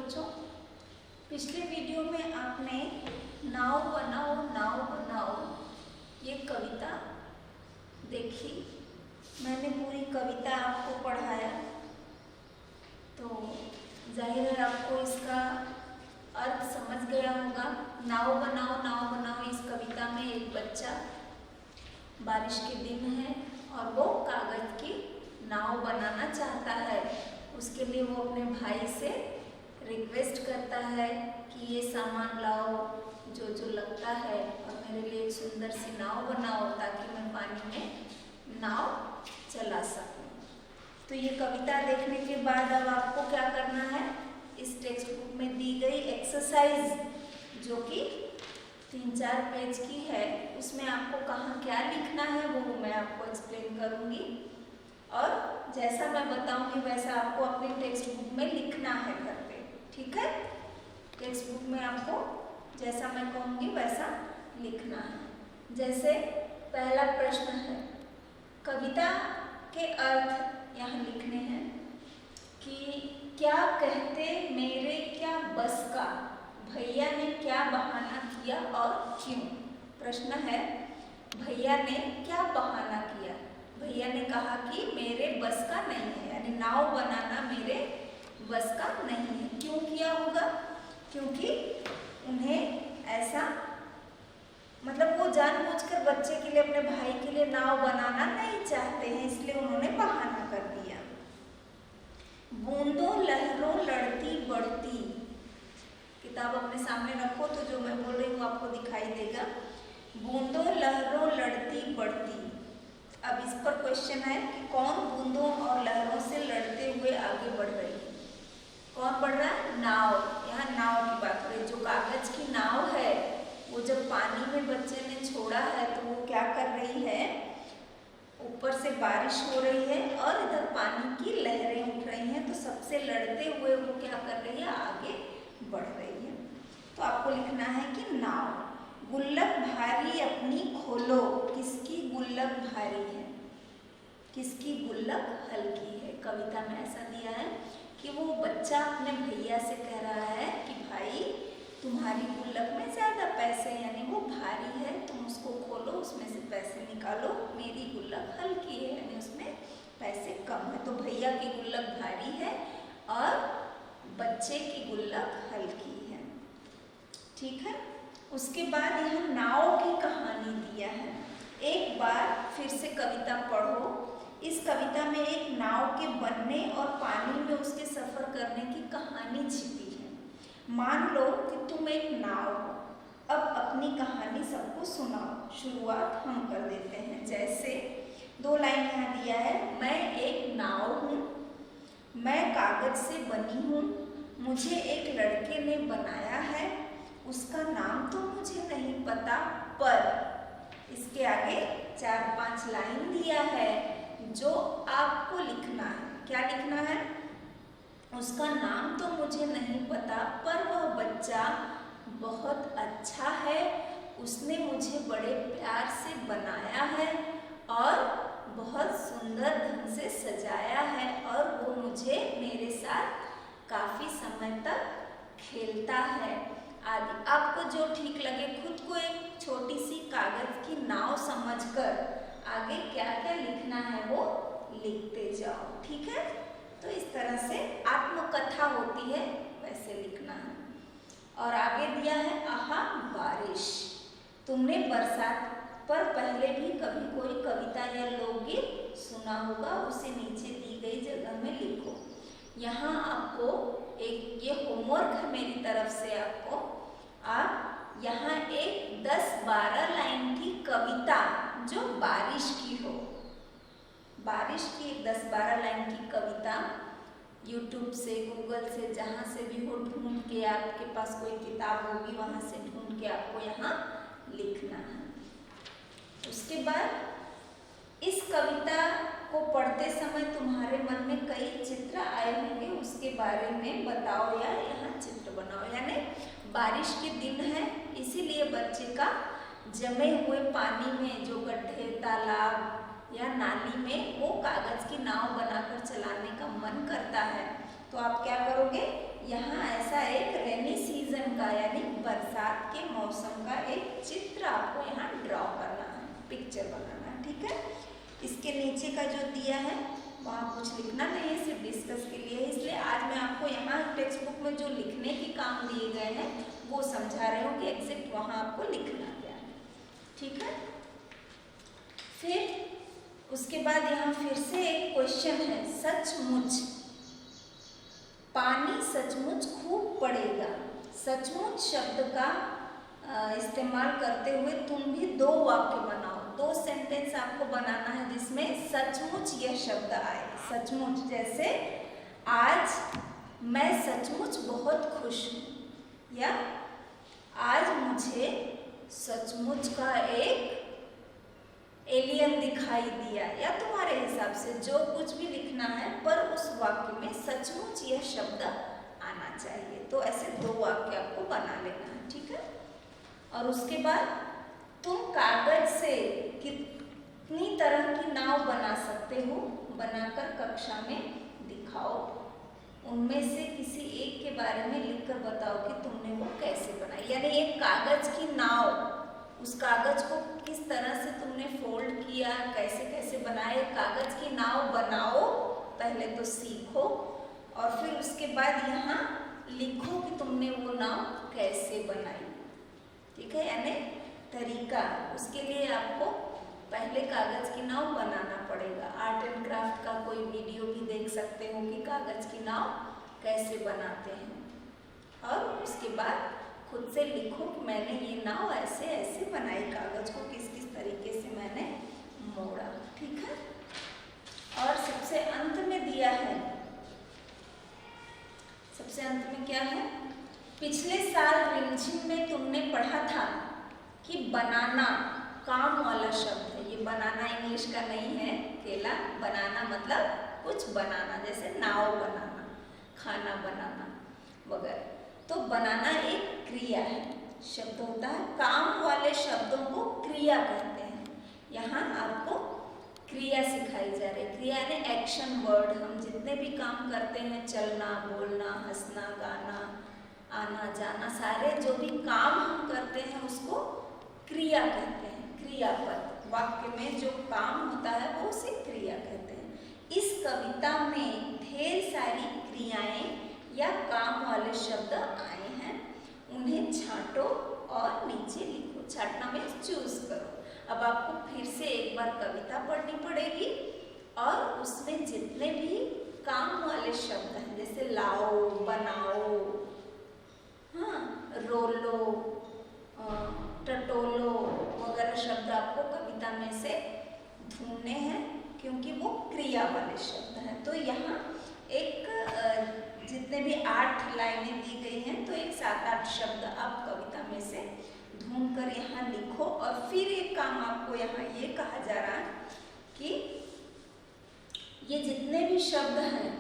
बच्चों, पिछले वीडियो में आपने नाव बनाओ ये कविता देखी। मैंने पूरी कविता आपको पढ़ाया, तो जाहिर है आपको इसका अर्थ समझ गया होगा। नाव बनाओ इस कविता में एक बच्चा, बारिश के दिन है और वो कागज की नाव बनाना चाहता है। उसके लिए वो अपने भाई से रिक्वेस्ट करता है कि ये सामान लाओ जो लगता है और मेरे लिए एक सुंदर सी नाव बनाओ ताकि मैं पानी में नाव चला सकूं। तो ये कविता देखने के बाद अब आपको क्या करना है, इस टेक्स्ट बुक में दी गई एक्सरसाइज जो कि 3-4 पेज की है, उसमें आपको कहाँ क्या लिखना है वो मैं आपको एक्सप्लेन करूँगी और जैसा मैं बताऊंगी वैसा आपको अपनी टेक्स्ट बुक में लिखना है घर पे, ठीक है। टेक्स्ट बुक में आपको जैसा मैं कहूँगी वैसा लिखना है। जैसे पहला प्रश्न है, कविता के अर्थ यहाँ लिखने हैं कि क्या कहते मेरे क्या बस का, भैया ने क्या बहाना किया और क्यों। प्रश्न है भैया ने क्या बहाना किया। भैया ने कहा कि मेरे बस का नहीं है, यानी नाव बनाना मेरे बस का नहीं है। क्यों किया होगा, क्योंकि उन्हें ऐसा मतलब वो जानबूझकर बच्चे के लिए, अपने भाई के लिए नाव बनाना नहीं चाहते हैं, इसलिए उन्होंने बहाना कर दिया। बूंदों लहरों लड़ती बढ़ती, किताब अपने सामने रखो तो जो मैं बोल रही हूँ आपको दिखाई देगा। बूंदों लहरों लड़ती बढ़ती। अब इस पर क्वेश्चन है कि कौन बूंदों और लहरों से लड़ते हुए आगे बढ़ रही है। कौन बढ़ रहा है, नाव। यहाँ नाव की बात हो रही है। जो कागज की नाव है वो जब पानी में बच्चे ने छोड़ा है तो वो क्या कर रही है, ऊपर से बारिश हो रही है और इधर पानी की लहरें उठ रही हैं, तो सबसे लड़ते हुए वो क्या कर रही है, आगे बढ़ रही है। तो आपको लिखना है कि नाव। गुल्लक भारी अपनी खोलो, किसकी गुल्लक भारी है, किसकी गुल्लक हल्की है। कविता में ऐसा दिया है कि वो बच्चा अपने भैया से कह रहा है कि भाई तुम्हारी गुल्लक में ज़्यादा पैसे, यानी वो भारी है, तुम उसको खोलो, उसमें से पैसे निकालो, मेरी गुल्लक हल्की है, यानी उसमें पैसे कम है। तो भैया की गुल्लक भारी है और बच्चे की गुल्लक हल्की है, ठीक है। उसके बाद यहाँ नाव की कहानी दिया है। एक बार फिर से कविता पढ़ो। इस कविता में एक नाव के बनने और पानी में उसके सफ़र करने की कहानी छिपी है। मान लो कि तुम एक नाव हो, अब अपनी कहानी सबको सुनाओ। शुरुआत हम कर देते हैं। जैसे 2 लाइन यहाँ दिया है, मैं एक नाव हूँ, मैं कागज से बनी हूँ, मुझे एक लड़के ने बनाया है, उसका नाम तो मुझे नहीं पता, पर इसके आगे 4-5 लाइन दिया है जो आपको लिखना है। क्या लिखना है, उसका नाम तो मुझे नहीं पता पर वह बच्चा बहुत अच्छा है, उसने मुझे बड़े प्यार से बनाया है और बहुत सुंदर ढंग से सजाया है और वो मुझे मेरे साथ काफ़ी समय तक खेलता है आदि। आपको जो ठीक लगे, खुद को एक छोटी सी कागज की नाव समझकर आगे क्या क्या लिखना है वो लिखते जाओ, ठीक है। तो इस तरह से आत्मकथा होती है वैसे लिखना है। और आगे दिया है, आहा बारिश। तुमने बरसात पर पहले भी कभी कोई कविता या लोकगीत सुना होगा, उसे नीचे दी गई जगह में लिखो। यहाँ आपको एक ये होमवर्क है मेरी तरफ से आपको। आप यहाँ एक 10-12 लाइन की कविता जो बारिश की हो, बारिश की 10-12 लाइन की कविता यूट्यूब से, गूगल से, जहाँ से भी हो ढूंढ के, आपके पास कोई किताब होगी वहाँ से ढूंढ के आपको यहाँ लिखना है। उसके बाद इस कविता को पढ़ते समय तुम्हारे मन में कई चित्र आए होंगे, उसके बारे में बताओ या यहाँ चित्र बनाओ। यानी बारिश के दिन है, इसीलिए बच्चे का जमे हुए पानी में जो गड्ढे, तालाब या नाली में वो कागज की नाव बनाकर चलाने का मन करता है। तो आप क्या करोगे, यहाँ ऐसा चित्र आपको यहाँ ड्रॉ करना है, पिक्चर बनाना है, ठीक है। इसके नीचे का जो दिया है वहाँ कुछ लिखना नहीं है, सिर्फ डिस्कस के लिए है, इसलिए आज मैं आपको यहाँ टेक्स्ट बुक में जो लिखने के काम दिए गए हैं वो समझा रही हूँ कि एग्जैक्ट वहाँ आपको लिखना क्या है, ठीक है। फिर उसके बाद यहाँ फिर से एक क्वेश्चन है, सचमुच पानी सचमुच खूब पड़ेगा। सचमुच शब्द का इस्तेमाल करते हुए तुम भी 2 वाक्य बनाओ, 2 सेंटेंस आपको बनाना है जिसमें सचमुच यह शब्द आए। सचमुच जैसे आज मैं सचमुच बहुत खुश हूँ, या आज मुझे सचमुच का एक एलियन दिखाई दिया, या तुम्हारे हिसाब से जो कुछ भी लिखना है पर उस वाक्य में सचमुच यह शब्द आना चाहिए। तो ऐसे 2 वाक्य आपको बना लेना है, ठीक है। और उसके बाद तुम कागज से कितनी तरह की नाव बना सकते हो, बनाकर कक्षा में दिखाओ। उनमें से किसी एक के बारे में लिखकर बताओ कि तुमने वो कैसे बनाई। यानी एक कागज की नाव, उस कागज को किस तरह से तुमने फोल्ड किया, कैसे कैसे बनाए। कागज की नाव बनाओ, पहले तो सीखो और फिर उसके बाद यहाँ लिखो कि तुमने वो नाव कैसे बनाई, ठीक है। यानी तरीका, उसके लिए आपको पहले कागज की नाव बनाना पड़ेगा। आर्ट एंड क्राफ्ट का कोई वीडियो भी देख सकते हो कि कागज की नाव कैसे बनाते हैं, और उसके बाद खुद से लिखो कि मैंने ये नाव ऐसे ऐसे बनाई, कागज को किस किस तरीके से मैंने मोड़ा, ठीक है। और सबसे अंत में दिया है, सबसे अंत में क्या है, पिछले साल रिमझिम में तुमने पढ़ा था कि बनाना काम वाला शब्द है। ये बनाना इंग्लिश का नहीं है केला, बनाना मतलब कुछ बनाना, जैसे नाव बनाना, खाना बनाना वगैरह। तो बनाना एक क्रिया है, शब्द होता है, काम वाले शब्दों को क्रिया कहते हैं। यहाँ आपको क्रिया सिखाई जा रही है। क्रिया यानी एक्शन वर्ड। हम जितने भी काम करते हैं, चलना, बोलना, हंसना, गाना, आना जाना, सारे जो भी काम हम करते हैं उसको क्रिया कहते हैं। क्रियापद, वाक्य में जो काम होता है वो उसे क्रिया कहते हैं। इस कविता में ढेर सारी क्रियाएं या काम वाले शब्द आए हैं, उन्हें छांटो और नीचे लिखो। छांटना में चूज करो। अब आपको फिर से एक बार कविता पढ़नी पड़ेगी और उसमें जितने भी काम वाले शब्द हैं, जैसे लाओ, बनाओ, हाँ, रोलो, टटोलो वगैरह शब्द आपको कविता में से ढूंढने हैं, क्योंकि वो क्रिया वाले शब्द हैं। तो यहाँ एक जितने भी 8 लाइनें दी गई हैं, तो एक 7-8 शब्द आप कविता में से ढूंढकर यहाँ लिखो। और फिर एक काम आपको यहाँ ये कहा जा रहा है कि ये जितने भी शब्द हैं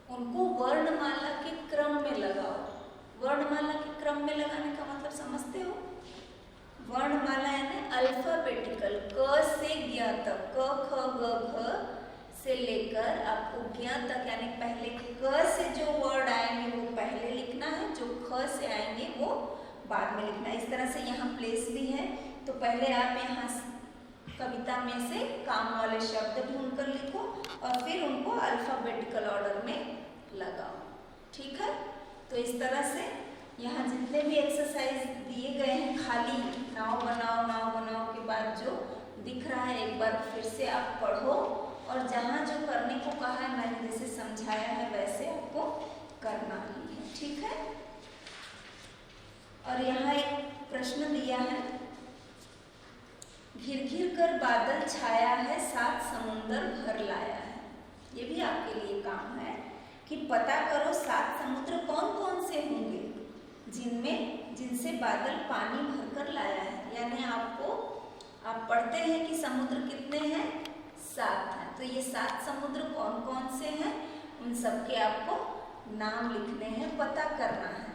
उनको वर्णमाला के क्रम में लगाओ। वर्णमाला के क्रम में लगाने का मतलब समझते हो? वर्णमाला यानी अल्फाबेटिकल, क से ज्ञ तक, क ख ग घ से लेकर आपको ज्ञ तक, यानी पहले क से जो वर्ड आएंगे वो पहले लिखना है, जो ख से आएंगे वो बाद में लिखना है। इस तरह से यहाँ प्लेस भी है। तो पहले आप यहाँ कविता में से काम वाले शब्द ढूंढ कर लिखो और फिर उनको अल्फाबेटिकल ऑर्डर में लगाओ, ठीक है। तो इस तरह से यहाँ जितने भी एक्सरसाइज दिए गए हैं, खाली नाव बनाओ के बाद जो दिख रहा है एक बार फिर से आप पढ़ो और जहाँ जो करने को कहा है मैंने जैसे समझाया है वैसे आपको करना ही है, ठीक है। और यहाँ एक प्रश्न दिया है, घिर घिर कर बादल छाया है, 7 समुंदर भर लाया है। ये भी आपके लिए काम है कि पता करो 7 समुद्र कौन कौन से होंगे जिनसे बादल पानी भरकर लाया है। यानी आप पढ़ते हैं कि समुद्र कितने हैं, 7 हैं। तो ये 7 समुद्र कौन कौन से हैं, उन सबके आपको नाम लिखने हैं, पता करना है।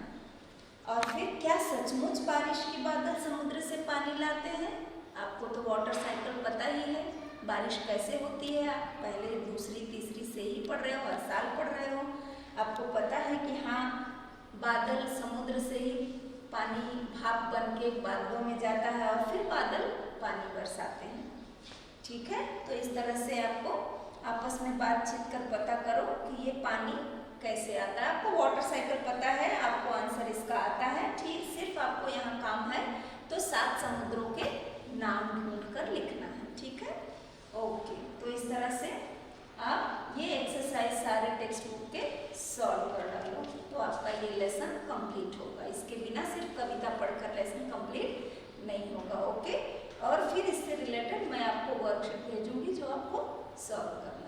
और फिर क्या सचमुच बारिश के बादल समुद्र से पानी लाते हैं? आपको तो वाटर साइकिल पता ही है, बारिश कैसे होती है। आप पहले दूसरी तीसरी से ही पढ़ रहे हो, हर साल पढ़ रहे हो, आपको पता है कि हाँ बादल समुद्र से ही पानी भाप बन के बादलों में जाता है और फिर बादल पानी बरसाते हैं। ठीक है, तो इस तरह से आपको आपस में बातचीत कर पता करो कि ये पानी कैसे आता है। आपको वाटर साइकिल पता है, आपको आंसर इसका आता है। ठीक, सिर्फ आपको यहाँ काम है तो 7 समुद्रों के नाम ढूंढ कर लिखना है। ठीक है, ओके। तो इस तरह से आप ये एक्सरसाइज सारे टेक्स्ट बुक के सॉल्व कर डालो तो आपका ये लेसन कंप्लीट होगा। इसके बिना सिर्फ कविता पढ़कर लेसन कंप्लीट नहीं होगा। ओके, और फिर इससे रिलेटेड मैं आपको वर्कशीट भेजूंगी जो आपको सॉल्व करना है।